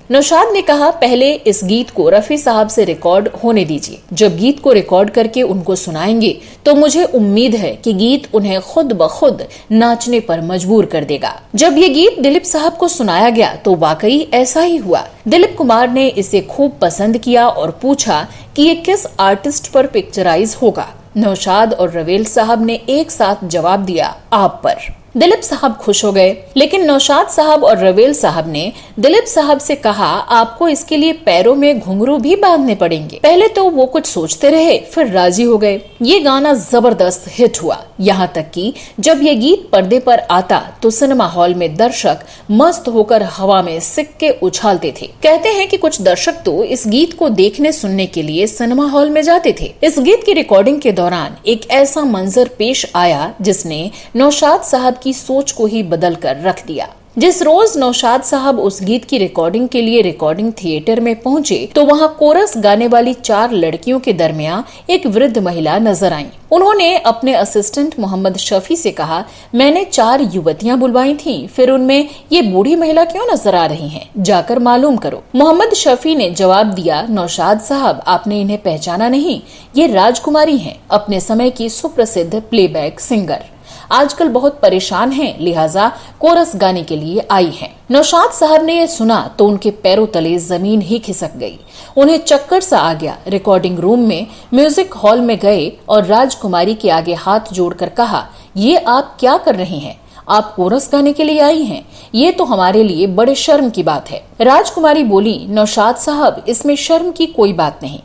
नौशाद ने कहा, पहले इस गीत को रफी साहब से रिकॉर्ड होने दीजिए। जब गीत को रिकॉर्ड करके उनको सुनाएंगे तो मुझे उम्मीद है कि गीत उन्हें खुद ब खुद नाचने पर मजबूर कर देगा। जब ये गीत दिलीप साहब को सुनाया गया तो वाकई ऐसा ही हुआ। दिलीप कुमार ने इसे खूब पसंद किया और पूछा कि ये किस आर्टिस्ट पर पिक्चराइज होगा। नौशाद और रवेल साहब ने एक साथ जवाब दिया, आप पर। दिलीप साहब खुश हो गए, लेकिन नौशाद साहब और रवेल साहब ने दिलीप साहब से कहा, आपको इसके लिए पैरों में घुंघरू भी बांधने पड़ेंगे। पहले तो वो कुछ सोचते रहे, फिर राजी हो गए। ये गाना जबरदस्त हिट हुआ, यहाँ तक कि जब ये गीत पर्दे पर आता तो सिनेमा हॉल में दर्शक मस्त होकर हवा में सिक्के उछालते थे। कहते हैं कि कुछ दर्शक तो इस गीत को देखने सुनने के लिए सिनेमा हॉल में जाते थे। इस गीत की रिकॉर्डिंग के दौरान एक ऐसा मंजर पेश आया जिसने नौशाद साहब की सोच को ही बदल कर रख दिया। जिस रोज नौशाद साहब उस गीत की रिकॉर्डिंग के लिए रिकॉर्डिंग थिएटर में पहुंचे तो वहां कोरस गाने वाली 4 लड़कियों के दरमियान एक वृद्ध महिला नजर आई। उन्होंने अपने असिस्टेंट मोहम्मद शफी से कहा, मैंने 4 युवतियां बुलवाई थीं, फिर उनमें ये बूढ़ी महिला क्यों नजर आ रही हैं? जाकर मालूम करो। मोहम्मद शफी ने जवाब दिया, नौशाद साहब, आपने इन्हें पहचाना नहीं? ये राजकुमारी हैं, अपने समय की सुप्रसिद्ध प्लेबैक सिंगर। आजकल बहुत परेशान हैं, लिहाजा कोरस गाने के लिए आई हैं। नौशाद साहब ने यह सुना तो उनके पैरों तले जमीन ही खिसक गई। उन्हें चक्कर सा आ गया। रिकॉर्डिंग रूम में म्यूजिक हॉल में गए और राजकुमारी के आगे हाथ जोड़कर कहा, ये आप क्या कर रही हैं? आप कोरस गाने के लिए आई हैं? ये तो हमारे लिए बड़े शर्म की बात है। राजकुमारी बोली, नौशाद साहब, इसमें शर्म की कोई बात नहीं।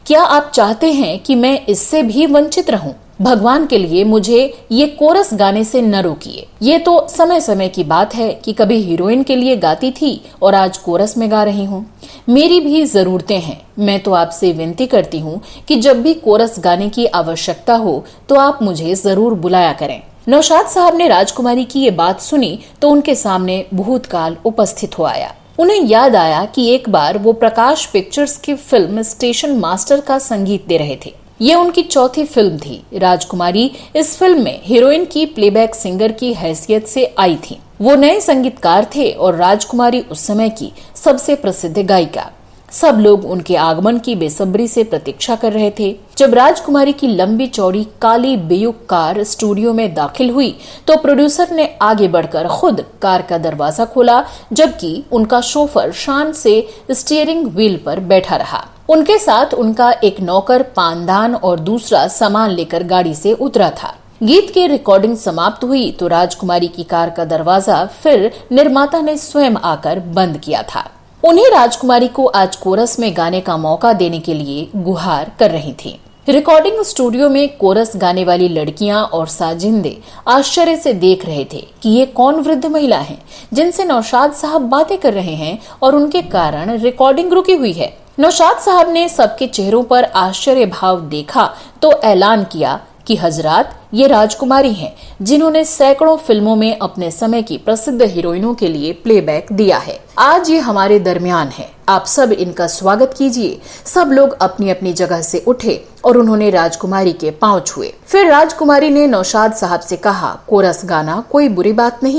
क्या आप चाहते हैं कि मैं इससे भी वंचित रहूं? भगवान के लिए मुझे ये कोरस गाने से न रोकिए। ये तो समय समय की बात है कि कभी हीरोइन के लिए गाती थी और आज कोरस में गा रही हूँ। मेरी भी जरूरतें हैं। मैं तो आपसे विनती करती हूँ कि जब भी कोरस गाने की आवश्यकता हो तो आप मुझे जरूर बुलाया करें। नौशाद साहब ने राजकुमारी की ये बात सुनी तो उनके सामने भूतकाल उपस्थित हो आया। उन्हें याद आया कि एक बार वो प्रकाश पिक्चर्स की फिल्म स्टेशन मास्टर का संगीत दे रहे थे। ये उनकी चौथी फिल्म थी। राजकुमारी इस फिल्म में हीरोइन की प्लेबैक सिंगर की हैसियत से आई थी। वो नए संगीतकार थे और राजकुमारी उस समय की सबसे प्रसिद्ध गायिका। सब लोग उनके आगमन की बेसब्री से प्रतीक्षा कर रहे थे। जब राजकुमारी की लंबी चौड़ी काली बेयुक कार स्टूडियो में दाखिल हुई तो प्रोड्यूसर ने आगे बढ़कर खुद कार का दरवाजा खोला, जबकि उनका शोफर शान से स्टीयरिंग व्हील पर बैठा रहा। उनके साथ उनका एक नौकर पानदान और दूसरा सामान लेकर गाड़ी से उतरा था। गीत की रिकॉर्डिंग समाप्त हुई तो राजकुमारी की कार का दरवाजा फिर निर्माता ने स्वयं आकर बंद किया था। उन्हें राजकुमारी को आज कोरस में गाने का मौका देने के लिए गुहार कर रही थी। रिकॉर्डिंग स्टूडियो में कोरस गाने वाली लड़कियां और साजिंदे आश्चर्य से देख रहे थे कि ये कौन वृद्ध महिला हैं जिनसे नौशाद साहब बातें कर रहे हैं और उनके कारण रिकॉर्डिंग रुकी हुई है। नौशाद साहब ने सबके चेहरों पर आश्चर्य भाव देखा तो ऐलान किया कि हजरात, ये राजकुमारी हैं जिन्होंने सैकड़ों फिल्मों में अपने समय की प्रसिद्ध हीरोइनों के लिए प्लेबैक दिया है। आज ये हमारे दरमियान है। आप सब इनका स्वागत कीजिए। सब लोग अपनी अपनी जगह से उठे और उन्होंने राजकुमारी के पांव छुए। फिर राजकुमारी ने नौशाद साहब से कहा, कोरस गाना कोई बुरी बात नहीं।